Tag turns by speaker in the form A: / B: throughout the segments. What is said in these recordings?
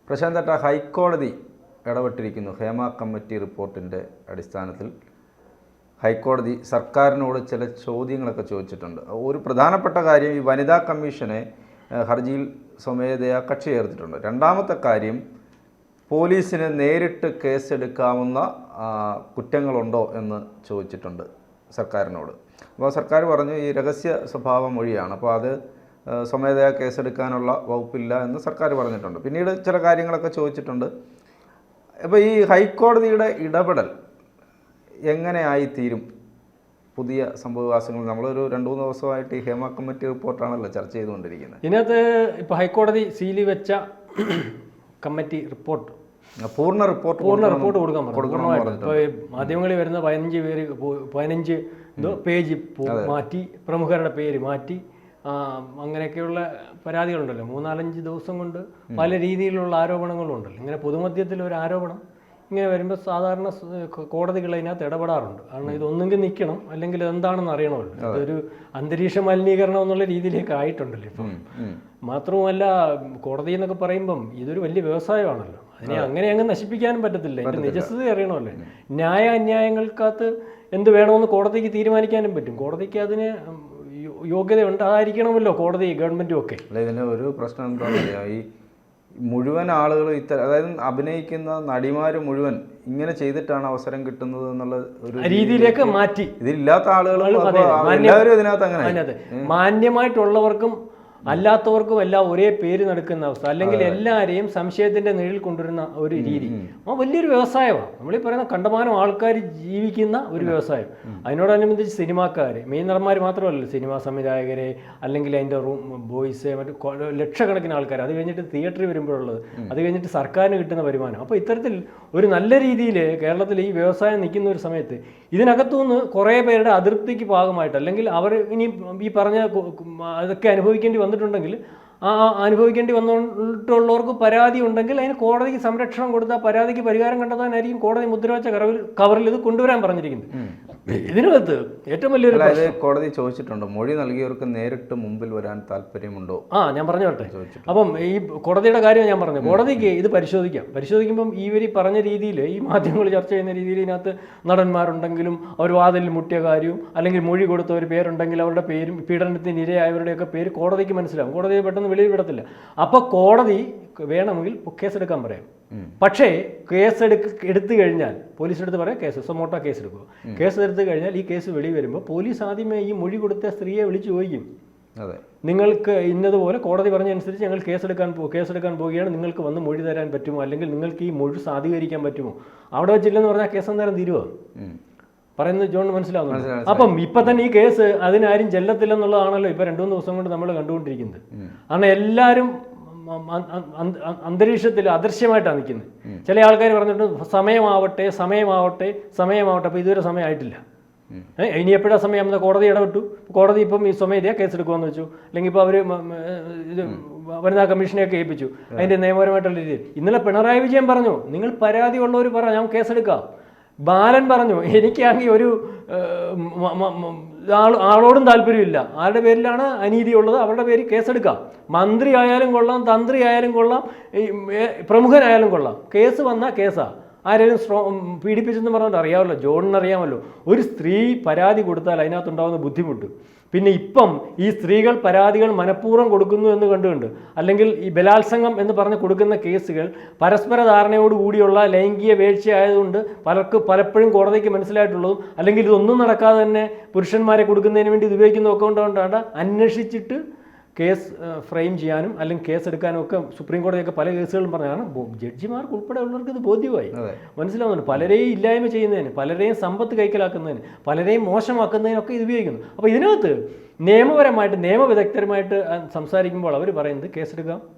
A: പ്രശാന്തേട്ട, ഹൈക്കോടതി ഇടപെട്ടിരിക്കുന്നു. ഹേമ കമ്മിറ്റി റിപ്പോർട്ടിൻ്റെ അടിസ്ഥാനത്തിൽ ഹൈക്കോടതി സർക്കാരിനോട് ചില ചോദ്യങ്ങളൊക്കെ ചോദിച്ചിട്ടുണ്ട്. ഒരു പ്രധാനപ്പെട്ട കാര്യം, ഈ വനിതാ കമ്മീഷനെ ഹർജിയിൽ സ്വമേധയാ കക്ഷി ചേർത്തിട്ടുണ്ട്. രണ്ടാമത്തെ കാര്യം, പോലീസിന് നേരിട്ട് കേസെടുക്കാവുന്ന കുറ്റങ്ങളുണ്ടോ എന്ന് ചോദിച്ചിട്ടുണ്ട് സർക്കാരിനോട്. അപ്പോൾ സർക്കാർ പറഞ്ഞു ഈ രഹസ്യ സ്വഭാവ മൊഴിയാണ്, അപ്പോൾ അത് സ്വമേധയാ കേസെടുക്കാനുള്ള വകുപ്പില്ല എന്ന് സർക്കാർ പറഞ്ഞിട്ടുണ്ട്. പിന്നീട് ചില കാര്യങ്ങളൊക്കെ ചോദിച്ചിട്ടുണ്ട്. അപ്പോൾ ഈ ഹൈക്കോടതിയുടെ ഇടപെടൽ എങ്ങനെയായിത്തീരും? പുതിയ സംഭവവികാസങ്ങൾ നമ്മളൊരു 2-3 ദിവസമായിട്ട് ഈ ഹേമ കമ്മിറ്റി റിപ്പോർട്ടാണല്ലോ ചർച്ച ചെയ്തുകൊണ്ടിരിക്കുന്നത്.
B: ഇതിനകത്ത് ഇപ്പോൾ ഹൈക്കോടതി സീലി വെച്ച കമ്മിറ്റി റിപ്പോർട്ട് പൂർണ്ണ റിപ്പോർട്ട് കൊടുക്കാൻ പറഞ്ഞു. മാധ്യമങ്ങളിൽ വരുന്ന 15 പേജ് മാറ്റി, പ്രമുഖരുടെ പേര് മാറ്റി, അങ്ങനെയൊക്കെയുള്ള പരാതികളുണ്ടല്ലോ. 3-4 ദിവസം കൊണ്ട് പല രീതിയിലുള്ള ആരോപണങ്ങളുണ്ടല്ലോ. ഇങ്ങനെ പൊതുമധ്യത്തിൽ ഒരു ആരോപണം ഇങ്ങനെ വരുമ്പോൾ സാധാരണ കോടതികൾ അതിനകത്ത് ഇടപെടാറുണ്ട്. കാരണം ഇതൊന്നെങ്കിൽ നിൽക്കണം, അല്ലെങ്കിൽ എന്താണെന്ന് അറിയണമല്ലോ. ഇതൊരു അന്തരീക്ഷ മലിനീകരണം എന്നുള്ള രീതിയിലേക്ക് ആയിട്ടുണ്ടല്ലോ ഇപ്പം. മാത്രവുമല്ല, കോടതി എന്നൊക്കെ പറയുമ്പം ഇതൊരു വലിയ വ്യവസായമാണല്ലോ. അതിനെ അങ്ങനെ അങ്ങ് നശിപ്പിക്കാനും പറ്റത്തില്ല. അതിൻ്റെ നിജസ്ഥിതി അറിയണമല്ലോ. ന്യായ അന്യായങ്ങൾക്കകത്ത് എന്ത് വേണമെന്ന് കോടതിക്ക് തീരുമാനിക്കാനും പറ്റും. കോടതിക്ക് അതിന് യോഗ്യത ഉണ്ടായിരിക്കണമല്ലോ, കോടതി ഗവൺമെൻറ്റും ഒക്കെ.
A: അല്ല, ഇതിന് ഒരു പ്രശ്നം എന്താ പറയുക, ഈ മുഴുവൻ ആളുകൾ അതായത് അഭിനയിക്കുന്ന നടിമാർ മുഴുവൻ ഇങ്ങനെ ചെയ്തിട്ടാണ് അവസരം കിട്ടുന്നത് എന്നുള്ള ഒരു
B: രീതിയിലേക്ക് മാറ്റി.
A: ഇതില്ലാത്ത ആളുകൾ എല്ലാവരും ഇതിനകത്ത് അങ്ങനെ
B: മാന്യമായിട്ടുള്ളവർക്കും അല്ലാത്തവർക്കും എല്ലാം ഒരേ പേര് നടക്കുന്ന അവസ്ഥ, അല്ലെങ്കിൽ എല്ലാവരെയും സംശയത്തിന്റെ നിഴൽ കൊണ്ടുവരുന്ന ഒരു രീതി. വലിയൊരു വ്യവസായമാണ്. നമ്മളീ പറയുന്ന കണ്ടമാനം ആൾക്കാർ ജീവിക്കുന്ന ഒരു വ്യവസായം. അതിനോടനുബന്ധിച്ച് സിനിമാക്കാർ, മെയിൻ നടന്മാർ മാത്രമല്ലല്ലോ, സിനിമാ സംവിധായകരെ, അല്ലെങ്കിൽ അതിൻ്റെ ബോയ്സ്, മറ്റു ലക്ഷക്കണക്കിന് ആൾക്കാർ, അത് കഴിഞ്ഞിട്ട് തിയേറ്ററിൽ വരുമ്പോഴുള്ളത്, അത് കഴിഞ്ഞിട്ട് സർക്കാരിന് കിട്ടുന്ന വരുമാനം. അപ്പോൾ ഇത്തരത്തിൽ ഒരു നല്ല രീതിയിൽ കേരളത്തിൽ ഈ വ്യവസായം നിൽക്കുന്ന ഒരു സമയത്ത് ഇതിനകത്തുനിന്ന് കുറേ പേരുടെ അതൃപ്തിക്ക് ഭാഗമായിട്ട്, അല്ലെങ്കിൽ അവർ ഇനി ഈ പറഞ്ഞ അതൊക്കെ അനുഭവിക്കേണ്ടി വന്നിട്ടുണ്ടെങ്കിൽ, ആ അനുഭവിക്കേണ്ടി വന്നിട്ടുള്ളവർക്ക് പരാതി ഉണ്ടെങ്കിൽ അതിന് കോടതിക്ക് സംരക്ഷണം കൊടുത്താൽ പരാതിക്ക് പരിഹാരം കണ്ടെത്താനായിരിക്കും കോടതി മുദ്രാവാക്യ കവറിൽ ഇത് കൊണ്ടുവരാൻ പറഞ്ഞിരിക്കുന്നത്. ഇതിനകത്ത് ഏറ്റവും വലിയൊരു
A: കോടതി ചോദിച്ചിട്ടുണ്ട്, മൊഴി നൽകിയവർക്ക് നേരിട്ട് മുമ്പിൽ വരാൻ താല്പര്യമുണ്ടോ?
B: ഞാൻ പറഞ്ഞു വരട്ടെ. അപ്പം ഈ കോടതിയുടെ കാര്യം ഞാൻ പറഞ്ഞു. കോടതിക്ക് ഇത് പരിശോധിക്കുമ്പം ഇവർ പറഞ്ഞ രീതിയിൽ, ഈ മാധ്യമങ്ങൾ ചർച്ച ചെയ്യുന്ന രീതിയിൽ, ഇതിനകത്ത് നടന്മാരുണ്ടെങ്കിലും അവർ വാതിലിൽ മുട്ടിയ കാര്യവും, അല്ലെങ്കിൽ മൊഴി കൊടുത്തവർ പേരുണ്ടെങ്കിൽ അവരുടെ പേരും, പീഡനത്തിന് ഇരയായവരുടെയൊക്കെ പേര് കോടതിക്ക് മനസ്സിലാവും. കോടതിയെ പെട്ടെന്ന് വെളിയിൽ വിടത്തില്ല. അപ്പോൾ കോടതി വേണമെങ്കിൽ കേസെടുക്കാൻ പറയാം. പക്ഷേ എടുത്തു കഴിഞ്ഞാൽ പോലീസിനടുത്ത് പറയാം സൊമോട്ടോ കേസ് എടുക്കുക. കേസ് എടുത്തു കഴിഞ്ഞാൽ ഈ കേസ് വെളി വരുമ്പോൾ പോലീസ് ആദ്യമേ ഈ മൊഴി കൊടുത്ത സ്ത്രീയെ വിളിച്ചു ചോദിക്കും, നിങ്ങൾക്ക് ഇന്നതുപോലെ കോടതി പറഞ്ഞനുസരിച്ച് ഞങ്ങൾ കേസെടുക്കാൻ പോവുകയാണ്, നിങ്ങൾക്ക് വന്ന് മൊഴി തരാൻ പറ്റുമോ, അല്ലെങ്കിൽ നിങ്ങൾക്ക് ഈ മൊഴി സാധൂകരിക്കാൻ പറ്റുമോ? അവിടെ വെച്ചില്ലെന്ന് പറഞ്ഞാൽ കേസ് അന്നേരം തീരുവോ? പറയുന്നത് ജോൺ മനസ്സിലാവുന്നു. അപ്പം ഇപ്പം തന്നെ ഈ കേസ് അതിനാരും ചെല്ലത്തില്ലെന്നുള്ളതാണല്ലോ ഇപ്പം 2-3 ദിവസം കൊണ്ട് നമ്മൾ കണ്ടുകൊണ്ടിരിക്കുന്നത്. കാരണം എല്ലാവരും അന്തരീക്ഷത്തിൽ അദൃശ്യമായിട്ടാണ് നിൽക്കുന്നത്. ചില ആൾക്കാർ പറഞ്ഞിട്ട് സമയമാവട്ടെ. അപ്പോൾ ഇതുവരെ സമയമായിട്ടില്ല. ഇനി എപ്പോഴാണ് സമയം? കോടതി ഇടപെട്ടു. കോടതി ഇപ്പം ഈ സ്വമേധയാ കേസെടുക്കുമെന്ന് വെച്ചു, അല്ലെങ്കിൽ ഇപ്പോൾ അവർ ഇത് വനിതാ കമ്മീഷനെയൊക്കെ ഏൽപ്പിച്ചു. അതിൻ്റെ നിയമപരമായിട്ടുള്ള രീതിയിൽ ഇന്നലെ പിണറായി വിജയൻ പറഞ്ഞു, നിങ്ങൾ പരാതി ഉള്ളവർ പറ, ഞാൻ കേസെടുക്കാം. ബാലൻ പറഞ്ഞു, എനിക്കാണെങ്കിൽ ഒരു ആളോടും താല്പര്യമില്ല, ആരുടെ പേരിലാണ് അനീതി ഉള്ളത് അവരുടെ പേരിൽ കേസെടുക്കാം. മന്ത്രി ആയാലും കൊള്ളാം, തന്ത്രി ആയാലും കൊള്ളാം, പ്രമുഖനായാലും കൊള്ളാം. കേസ് വന്നാൽ കേസാ. ആരെങ്കിലും പീഡിപ്പിച്ചെന്ന് പറഞ്ഞിട്ട് അറിയാമല്ലോ, ജോണിനറിയാമല്ലോ, ഒരു സ്ത്രീ പരാതി കൊടുത്താൽ അതിനകത്തുണ്ടാകുന്ന ബുദ്ധിമുട്ട്. പിന്നെ ഇപ്പം ഈ സ്ത്രീകൾ പരാതികൾ മനഃപൂർവ്വം കൊടുക്കുന്നു എന്ന് കണ്ടുകൊണ്ട്, അല്ലെങ്കിൽ ഈ ബലാത്സംഗം എന്ന് പറഞ്ഞ് കൊടുക്കുന്ന കേസുകൾ പരസ്പര ധാരണയോടുകൂടിയുള്ള ലൈംഗിക വീഴ്ച ആയതുകൊണ്ട് പലപ്പോഴും കോടതിക്ക് മനസ്സിലായിട്ടുള്ളതും, അല്ലെങ്കിൽ ഇതൊന്നും നടക്കാതെ തന്നെ പുരുഷന്മാരെ കൊടുക്കുന്നതിന് വേണ്ടി ഇത് ഉപയോഗിക്കുന്നതൊക്കെ കൊണ്ടാണ് അന്വേഷിച്ചിട്ട് കേസ് ഫ്രെയിം ചെയ്യാനും അല്ലെങ്കിൽ കേസെടുക്കാനും ഒക്കെ സുപ്രീം കോടതിയൊക്കെ പല കേസുകളും പറഞ്ഞാണ്. ജഡ്ജിമാർക്ക് ഉൾപ്പെടെ ഉള്ളവർക്ക് ഇത് ബോധ്യമായി, മനസ്സിലാവുന്നുണ്ട്. പലരെയും ഇല്ലായ്മ ചെയ്യുന്നതിന്, പലരെയും സമ്പത്ത് കൈക്കലാക്കുന്നതിന്, പലരെയും മോശമാക്കുന്നതിനൊക്കെ ഇത് ഉപയോഗിക്കുന്നു. അപ്പോൾ ഇതിനകത്ത് നിയമപരമായിട്ട്, നിയമവിദഗ്ധരുമായിട്ട് സംസാരിക്കുമ്പോൾ അവർ പറയുന്നത്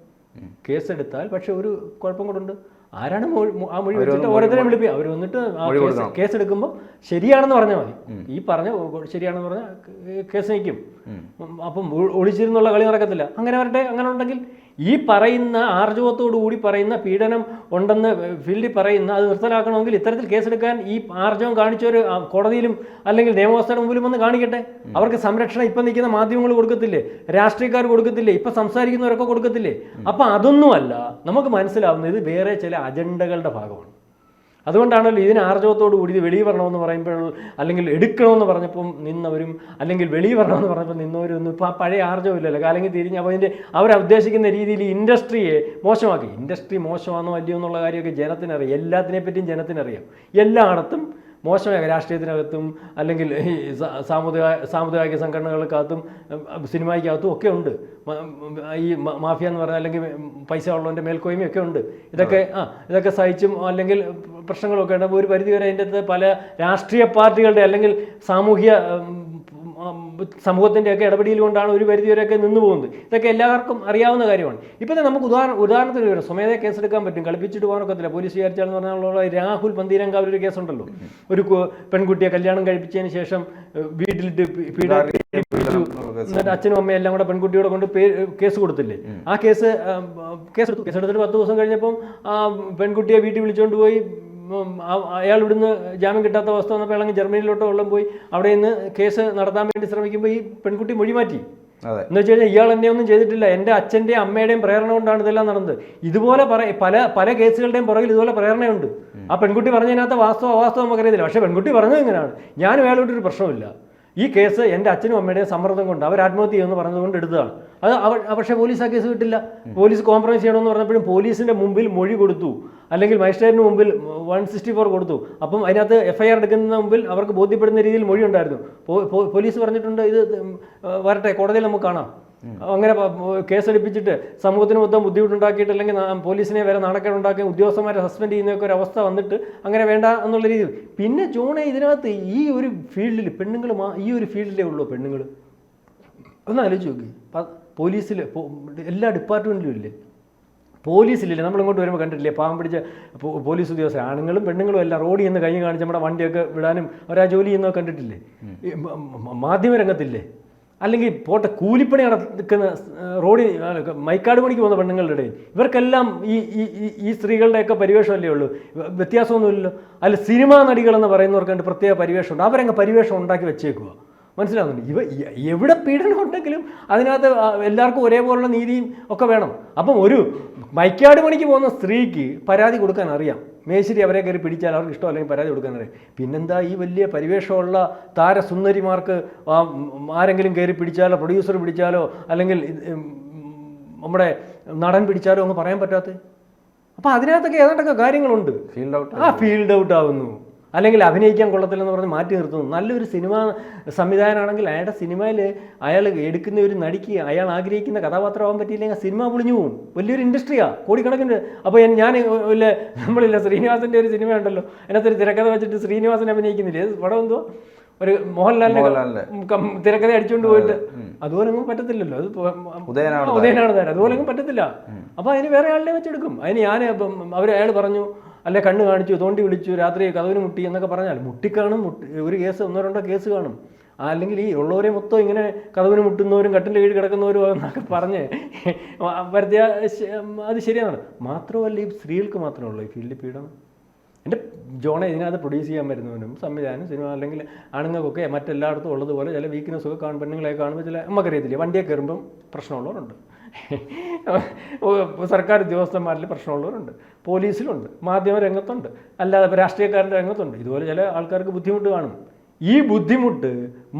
B: കേസെടുത്താൽ പക്ഷെ ഒരു കുഴപ്പം കൊണ്ടുണ്ട്. ആരാണ് ആ മൊഴി വെച്ചിട്ട് ഓരോരുത്തരെയും വിളിപ്പിക്കുക. അവർ വന്നിട്ട് കേസെടുക്കുമ്പോൾ ശരിയാണെന്ന് പറഞ്ഞാൽ മതി. ഈ പറഞ്ഞ ശരിയാണെന്ന് പറഞ്ഞാൽ കേസ് നയിക്കും. അപ്പം ഒളിച്ചിരുന്നുള്ള കളി നടക്കത്തില്ല. അങ്ങനെ വരട്ടെ. അങ്ങനെ ഉണ്ടെങ്കിൽ ഈ പറയുന്ന ആർജവത്തോടു കൂടി പറയുന്ന പീഡനം ഉണ്ടെന്ന് ഫീൽഡിൽ പറയുന്ന അത് നിർത്തലാക്കണമെങ്കിൽ ഇത്തരത്തിൽ കേസെടുക്കാൻ ഈ ആർജവം കാണിച്ചവർ കോടതിയിലും അല്ലെങ്കിൽ നിയമവ്യവസ്ഥയുടെ മുമ്പിലും വന്ന് കാണിക്കട്ടെ. അവർക്ക് സംരക്ഷണം ഇപ്പം നിൽക്കുന്ന മാധ്യമങ്ങൾ കൊടുക്കത്തില്ലേ, രാഷ്ട്രീയക്കാർ കൊടുക്കത്തില്ലേ, ഇപ്പം സംസാരിക്കുന്നവരൊക്കെ കൊടുക്കത്തില്ലേ? അപ്പം അതൊന്നുമല്ല, നമുക്ക് മനസ്സിലാവുന്നത് ഇത് വേറെ ചില അജണ്ടകളുടെ ഭാഗമാണ്. അതുകൊണ്ടാണല്ലോ ഇതിന് ആർജവത്തോടു കൂടി ഇത് വെളിയിൽ വരണമെന്ന് പറയുമ്പോൾ അല്ലെങ്കിൽ എടുക്കണമെന്ന് പറഞ്ഞപ്പം നിന്നവരും അല്ലെങ്കിൽ വെളിയിൽ വരണമെന്ന് പറഞ്ഞപ്പോൾ നിന്നവരും ഒന്നും ഇപ്പോൾ ആ പഴയ ആർജവമില്ലല്ലോ. അല്ലെങ്കിൽ തിരിഞ്ഞ് അപ്പോൾ അതിൻ്റെ അവരുദ്ദേശിക്കുന്ന രീതിയിൽ ഇൻഡസ്ട്രിയെ മോശമാക്കി. ഇൻഡസ്ട്രി മോശമാണോ അല്ലയോ എന്നുള്ള കാര്യമൊക്കെ ജനത്തിനറിയാം, എല്ലാത്തിനെപ്പറ്റിയും ജനത്തിനറിയാം. എല്ലായിടത്തും മോശമായ രാഷ്ട്രീയത്തിനകത്തും അല്ലെങ്കിൽ ഈ സാമുദായിക സംഘടനകൾക്കകത്തും സിനിമയ്ക്കകത്തും ഒക്കെ ഉണ്ട് ഈ മാഫിയ എന്ന് പറഞ്ഞാൽ, അല്ലെങ്കിൽ പൈസ ഉള്ളവൻ്റെ മേൽക്കോയ്മയൊക്കെ ഉണ്ട്. ഇതൊക്കെ സഹിച്ചും അല്ലെങ്കിൽ പ്രശ്നങ്ങളൊക്കെ ഉണ്ട്. ഒരു പരിധിവരെ അതിൻ്റെ അകത്ത് പല രാഷ്ട്രീയ പാർട്ടികളുടെ അല്ലെങ്കിൽ സാമൂഹ്യ സമൂഹത്തിൻ്റെയൊക്കെ ഇടപെടൽ കൊണ്ടാണ് ഒരു പരിധിവരെയൊക്കെ നിന്ന് പോകുന്നത്. ഇതൊക്കെ എല്ലാവർക്കും അറിയാവുന്ന കാര്യമാണ്. ഇപ്പം നമുക്ക് ഉദാഹരണത്തിന് വരും, സ്വമേധയാ കേസെടുക്കാൻ പറ്റും, കളിപ്പിച്ചിട്ട് പോകാനൊക്കത്തില്ല. പോലീസ് വിചാരിച്ചാലെന്ന് പറഞ്ഞാൽ രാഹുൽ പന്തീരങ്കാവിൽ ഒരു കേസുണ്ടല്ലോ, ഒരു പെൺകുട്ടിയെ കല്യാണം കഴിപ്പിച്ചതിന് ശേഷം വീട്ടിലിട്ട് എന്നിട്ട് അച്ഛനും അമ്മയും എല്ലാം കൂടെ പെൺകുട്ടിയോടെ കൊണ്ട് കേസ് കൊടുത്തില്ലേ. ആ കേസെടുത്തു. കേസെടുത്തിട്ട് 10 ദിവസം കഴിഞ്ഞപ്പം ആ പെൺകുട്ടിയെ വീട്ടിൽ വിളിച്ചുകൊണ്ട് പോയി. അയാൾ ഇവിടുന്ന് ജാമ്യം കിട്ടാത്ത അവസ്ഥ വന്നപ്പോൾ അല്ലെങ്കിൽ ജർമ്മനിയിലോട്ടോ വെള്ളം പോയി അവിടെ നിന്ന് കേസ് നടത്താൻ വേണ്ടി ശ്രമിക്കുമ്പോൾ ഈ പെൺകുട്ടി മൊഴി മാറ്റി. എന്ന് വെച്ച് കഴിഞ്ഞാൽ ഇയാൾ എന്നെ ഒന്നും ചെയ്തിട്ടില്ല, എൻ്റെ അച്ഛൻ്റെയും അമ്മയുടെയും പ്രേരണ കൊണ്ടാണ് ഇതെല്ലാം നടന്നത്. ഇതുപോലെ പല കേസുകളുടെയും പുറകിൽ ഇതുപോലെ പ്രേരണയുണ്ട്. ആ പെൺകുട്ടി പറഞ്ഞതിനകത്ത് വാസ്തവം അവാസ്തവം നമുക്കറിയത്തില്ല. പക്ഷേ പെൺകുട്ടി പറഞ്ഞത് എങ്ങനെയാണ്, ഞാനും അയാളോട്ടൊരു പ്രശ്നമില്ല, ഈ കേസ് എൻ്റെ അച്ഛനും അമ്മയുടെയും സമ്മർദ്ദം കൊണ്ട് അവർ ആത്മഹത്യ ചെയ്യുമെന്ന് പറഞ്ഞതുകൊണ്ട് എടുത്തതാണ്. പക്ഷേ പോലീസ് ആ കേസ് കിട്ടില്ല. പോലീസ് കോംപ്രമൈസ് ചെയ്യണമെന്ന് പറഞ്ഞപ്പോഴും പോലീസിൻ്റെ മുമ്പിൽ മൊഴി കൊടുത്തു, അല്ലെങ്കിൽ മജിസ്ട്രേറ്റിന് മുമ്പിൽ 164 കൊടുത്തു. അപ്പം അതിനകത്ത് FIR എടുക്കുന്ന മുമ്പിൽ അവർക്ക് ബോധ്യപ്പെടുന്ന രീതിയിൽ മൊഴി ഉണ്ടായിരുന്നു. പോലീസ് പറഞ്ഞിട്ടുണ്ട് ഇത് വരട്ടെ, കോടതിയിൽ നമുക്ക് കാണാം. അങ്ങനെ കേസെടുപ്പിച്ചിട്ട് സമൂഹത്തിന് മൊത്തം ബുദ്ധിമുട്ടുണ്ടാക്കിയിട്ട് അല്ലെങ്കിൽ പോലീസിനെ വരെ നാണക്കേടുണ്ടാക്കി ഉദ്യോഗസ്ഥന്മാരെ സസ്പെൻഡ് ചെയ്യുന്നതൊക്കെ ഒരു അവസ്ഥ വന്നിട്ട് അങ്ങനെ വേണ്ട എന്നുള്ള രീതിയിൽ. പിന്നെ ജോണെ ഇതിനകത്ത് ഈ ഒരു ഫീൽഡിൽ പെണ്ണുങ്ങൾ ഈ ഒരു ഫീൽഡിലേ ഉള്ളൂ പെണ്ണുങ്ങൾ. ഒന്ന് ആലോചിച്ച് നോക്കി, പോലീസിൽ എല്ലാ ഡിപ്പാർട്ട്മെൻറ്റിലും ഇല്ലേ, പോലീസിലില്ലേ? നമ്മളിങ്ങോട്ട് വരുമ്പോൾ കണ്ടിട്ടില്ലേ പാവം പിടിച്ച പോലീസ് ഉദ്യോഗസ്ഥർ, ആണുങ്ങളും പെണ്ണുങ്ങളും എല്ലാം റോഡിൽ നിന്ന് കൈ കാണിച്ച് നമ്മുടെ വണ്ടിയൊക്കെ വിടാനും അവരാ ജോലി ചെയ്യുന്നതൊക്കെ കണ്ടിട്ടില്ലേ? മാധ്യമരംഗത്തില്ലേ? അല്ലെങ്കിൽ പോട്ടെ കൂലിപ്പണി നടക്കുന്ന റോഡിൽ മൈക്കാട് പണിക്ക് പോകുന്ന പെണ്ണുങ്ങളുടെ ഇടയിൽ ഇവർക്കെല്ലാം ഈ സ്ത്രീകളുടെയൊക്കെ പരിവേഷമല്ലേ ഉള്ളൂ, വ്യത്യാസമൊന്നുമില്ലല്ലോ. അല്ല സിനിമാ നടികളെന്ന് പറയുന്നവർക്ക് പ്രത്യേക പരിവേഷമുണ്ട്, അവരങ്ങ് പരിവേഷം ഉണ്ടാക്കി വെച്ചേക്കുക. മനസ്സിലാവുന്നുണ്ട്? എവിടെ പീഡനം ഉണ്ടെങ്കിലും അതിനകത്ത് എല്ലാവർക്കും ഒരേപോലുള്ള നീതിയും ഒക്കെ വേണം. അപ്പം ഒരു മൈക്കാട് പണിക്ക് പോകുന്ന സ്ത്രീക്ക് പരാതി കൊടുക്കാൻ അറിയാം, മേശിരി അവരെ കയറി പിടിച്ചാൽ അവർക്ക് ഇഷ്ടം അല്ലെങ്കിൽ പരാതി കൊടുക്കാൻ അറിയാം. പിന്നെന്താ ഈ വലിയ പരിവേഷമുള്ള താരസുന്ദരിമാർക്ക് ആരെങ്കിലും കയറി പിടിച്ചാലോ, പ്രൊഡ്യൂസർ പിടിച്ചാലോ, അല്ലെങ്കിൽ നമ്മുടെ നടൻ പിടിച്ചാലോ ഒന്നും പറയാൻ പറ്റാത്തത്? അപ്പം അതിനകത്തൊക്കെ ഏതാണ്ടൊക്കെ കാര്യങ്ങളുണ്ട്. ഫീൽഡ് ഔട്ട് ആവുന്നു, അല്ലെങ്കിൽ അഭിനയിക്കാൻ കൊള്ളത്തില്ലെന്ന് പറഞ്ഞ് മാറ്റി നിർത്തുന്നു. നല്ലൊരു സിനിമ സംവിധായകനാണെങ്കിൽ അയാളുടെ സിനിമയിൽ അയാൾ എടുക്കുന്ന ഒരു നടിക്ക് അയാൾ ആഗ്രഹിക്കുന്ന കഥാപാത്രമാകാൻ പറ്റിയില്ലെങ്കിൽ സിനിമ പൊളിഞ്ഞു പോകും. വലിയൊരു ഇൻഡസ്ട്രിയാണ്, കോടിക്കണക്കിന്. അപ്പോൾ നമ്മളില്ല ശ്രീനിവാസൻ്റെ ഒരു സിനിമ ഉണ്ടല്ലോ, അതിനകത്തൊരു തിരക്കഥ വെച്ചിട്ട് ശ്രീനിവാസൻ അഭിനയിക്കുന്നില്ലേ, പടം എന്തോ ഒരു മോഹൻലാലിൻ്റെ തിരക്കഥ അടിച്ചുകൊണ്ട് പോയിട്ട് അതുപോലെയൊന്നും പറ്റത്തില്ലല്ലോ. അത് ഉദയനാണ് തരാം, അതുപോലെയൊന്നും പറ്റത്തില്ല. അപ്പോൾ അതിന് വേറെ ആളിനെ വെച്ചെടുക്കും. അതിന് അയാൾ പറഞ്ഞു, അല്ലെ കണ്ണ് കാണിച്ചു, തോണ്ടി വിളിച്ചു, രാത്രി കതവിന് മുട്ടി എന്നൊക്കെ പറഞ്ഞാൽ മുട്ടിക്കാണും, ഒരു കേസ് 1-2 കേസ് കാണും. അല്ലെങ്കിൽ ഈ ഉള്ളവരെ മൊത്തം ഇങ്ങനെ കതവിന് മുട്ടുന്നവരും കട്ടിൻ്റെ കീഴിൽ കിടക്കുന്നവരും എന്നൊക്കെ പറഞ്ഞ് വരുത്തിയ അത് ശരിയാണ്. മാത്രമല്ല ഈ സ്ത്രീകൾക്ക് മാത്രമേ ഈ ഫീൽഡിൽ പീഡനം. എൻ്റെ ജോണെ ഇതിനകത്ത് പ്രൊഡ്യൂസ് ചെയ്യാൻ വരുന്നവനും സംവിധാനം സിനിമ അല്ലെങ്കിൽ ആണുങ്ങൾക്കൊക്കെ മറ്റെല്ലായിടത്തും ഉള്ളതുപോലെ ചില വീക്ക്നെസ്സൊക്കെ കാണും. പെണ്ണുങ്ങളെ കാണുമ്പോൾ ചില നമുക്കറിയത്തില്ലേ, വണ്ടിയെ കയറുമ്പം പ്രശ്നമുള്ളവരുണ്ട്, സർക്കാർ ഉദ്യോഗസ്ഥന്മാരിൽ പ്രശ്നമുള്ളവരുണ്ട്, പോലീസിലുണ്ട്, മാധ്യമ രംഗത്തുണ്ട്, അല്ലാതെ രാഷ്ട്രീയക്കാരുടെ രംഗത്തുണ്ട്. ഇതുപോലെ ചില ആൾക്കാർക്ക് ബുദ്ധിമുട്ട് കാണും. ഈ ബുദ്ധിമുട്ട്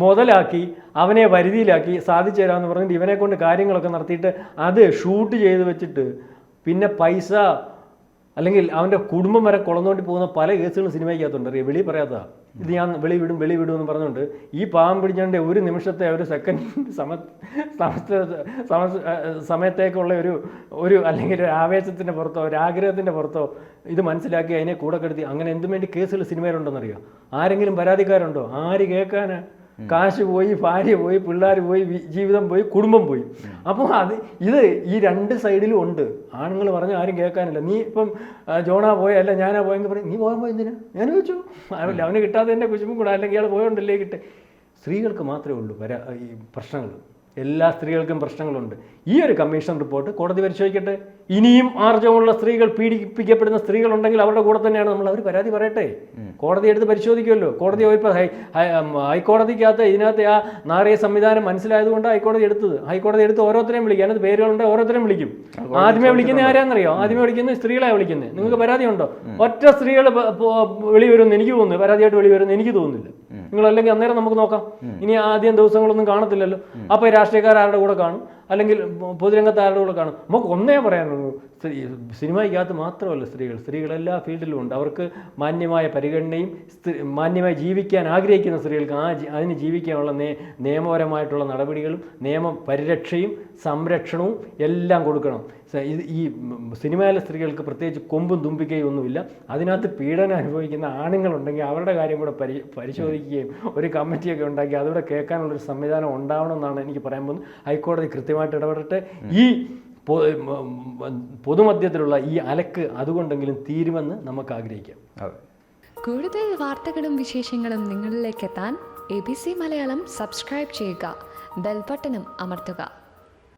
B: മുതലാക്കി അവനെ വരുതിയിലാക്കി സാധിച്ചു തരാമെന്ന് പറഞ്ഞിട്ട് ഇവനെ കൊണ്ട് കാര്യങ്ങളൊക്കെ നടത്തിയിട്ട് അത് ഷൂട്ട് ചെയ്ത് വെച്ചിട്ട് പിന്നെ പൈസ അല്ലെങ്കിൽ അവൻ്റെ കുടുംബം വരെ കൊളന്നുകൊണ്ടി പോകുന്ന പല കേസുകളും സിനിമയ്ക്കകത്തുണ്ട്. അറിയാം, വെളി പറയാത്തതാണ്. ഇത് ഞാൻ വെളി വിടും എന്ന് പറഞ്ഞുകൊണ്ട് ഈ പാവം പിടിച്ചതിൻ്റെ ഒരു നിമിഷത്തെ ഒരു സെക്കൻഡ് സമയത്തേക്കുള്ള ഒരു അല്ലെങ്കിൽ ഒരു ആവേശത്തിൻ്റെ പുറത്തോ ഒരു ആഗ്രഹത്തിൻ്റെ പുറത്തോ ഇത് മനസ്സിലാക്കി അതിനെ കൂടെ കെടുത്തി അങ്ങനെ എന്തും വേണ്ടി കേസുകൾ സിനിമയിലുണ്ടെന്നറിയാം. ആരെങ്കിലും പരാതിക്കാരുണ്ടോ? ആര് കേൾക്കാൻ? കാശ് പോയി, ഭാര്യ പോയി, പിള്ളേർ പോയി, ജീവിതം പോയി, കുടുംബം പോയി. അപ്പോൾ ഇത് ഈ 2 സൈഡിലും ഉണ്ട്. ആണുങ്ങൾ പറഞ്ഞാൽ ആരും കേൾക്കാനില്ല. നീ ഇപ്പം ജോണാ പോയ അല്ല ഞാനാ പോയെങ്കിൽ പറയും, നീ പോകാൻ പോയെന്തിനാ? ഞാൻ ചോദിച്ചു, അറിയില്ല, അവന് കിട്ടാത്തതിൻ്റെ കുശുമ്പും കൂടെ, അല്ലെങ്കിൽ ഇയാൾ പോയോണ്ടല്ലേ കിട്ടെ. സ്ത്രീകൾക്ക് മാത്രമേ ഉള്ളൂ ഈ പ്രശ്നങ്ങൾ. എല്ലാ സ്ത്രീകൾക്കും പ്രശ്നങ്ങളുണ്ട്. ഈ ഒരു കമ്മീഷൻ റിപ്പോർട്ട് കോടതി പരിശോധിക്കട്ടെ. ഇനിയും ആർജവമുള്ള സ്ത്രീകൾ, പീഡിപ്പിക്കപ്പെടുന്ന സ്ത്രീകളുണ്ടെങ്കിൽ അവരുടെ കൂടെ തന്നെയാണ് നമ്മൾ, അവർ പരാതി പറയട്ടെ. കോടതി എടുത്ത് പരിശോധിക്കുമല്ലോ. കോടതി ഇപ്പോൾ ഹൈക്കോടതിക്കകത്ത് ഇതിനകത്ത് ആ നാറിയ സംവിധാനം മനസ്സിലായതുകൊണ്ട് ഹൈക്കോടതി എടുത്തത്. ഹൈക്കോടതി എടുത്ത് ഓരോരുത്തരെയും വിളിക്കും. അതിനകത്ത് പേരുകളുണ്ട്, ഓരോരുത്തരെയും വിളിക്കും. ആദ്യമേ വിളിക്കുന്നത് ആരാന്നറിയോ? ആദ്യമേ വിളിക്കുന്നത് സ്ത്രീകളെ വിളിക്കുന്നത്. നിങ്ങൾക്ക് പരാതി ഉണ്ടോ? ഒറ്റ സ്ത്രീകൾ വെളി വരുമെന്ന് എനിക്ക് തോന്നുന്നു, പരാതിയായിട്ട് വെളി വരുമെന്ന് എനിക്ക് തോന്നുന്നില്ല. നിങ്ങളല്ലെങ്കിൽ അന്നേരം നമുക്ക് നോക്കാം. ഇനി ആദ്യം ദിവസങ്ങളൊന്നും കാണത്തില്ലല്ലോ. അപ്പോൾ രാഷ്ട്രീയക്കാരുടെ കൂടെ കാണും, അല്ലെങ്കിൽ പൊതുരംഗത്ത് ആരുടെ കൂടെ കാണും. നമുക്ക് ഒന്നേ പറയാനുള്ളൂ, സിനിമയ്ക്കകത്ത് മാത്രമല്ല സ്ത്രീകൾ എല്ലാ ഫീൽഡിലും ഉണ്ട്. അവർക്ക് മാന്യമായ പരിഗണനയും മാന്യമായി ജീവിക്കാൻ ആഗ്രഹിക്കുന്ന സ്ത്രീകൾക്ക് അതിന് ജീവിക്കാനുള്ള നിയമപരമായിട്ടുള്ള നടപടികളും നിയമ പരിരക്ഷയും സംരക്ഷണവും എല്ലാം കൊടുക്കണം. ഈ സിനിമയിലെ സ്ത്രീകൾക്ക് പ്രത്യേകിച്ച് കൊമ്പും തുമ്പിക്കയും ഒന്നുമില്ല. അതിനകത്ത് പീഡനം അനുഭവിക്കുന്ന ആണുങ്ങളുണ്ടെങ്കിൽ അവരുടെ കാര്യം കൂടെ പരിശോധിക്കുകയും ഒരു കമ്മിറ്റിയൊക്കെ ഉണ്ടാക്കി അതുകൂടെ കേൾക്കാനുള്ളൊരു സംവിധാനം ഉണ്ടാവണമെന്നാണ് എനിക്ക് പറയാൻ പോകുന്നത്. ഹൈക്കോടതി കൃത്യമായിട്ട് ഇടപെടട്ടെ. ഈ പൊതുമധ്യത്തിലുള്ള ഈ അലക്ക് അതുകൊണ്ടെങ്കിലും തീരുമെന്ന് നമുക്ക് ആഗ്രഹിക്കാം.
C: കൂടുതൽ വാർത്തകളും വിശേഷങ്ങളും നിങ്ങളിലേക്ക് എത്താൻ ABC മലയാളം സബ്സ്ക്രൈബ് ചെയ്യുക, ബെൽ ബട്ടണും അമർത്തുക.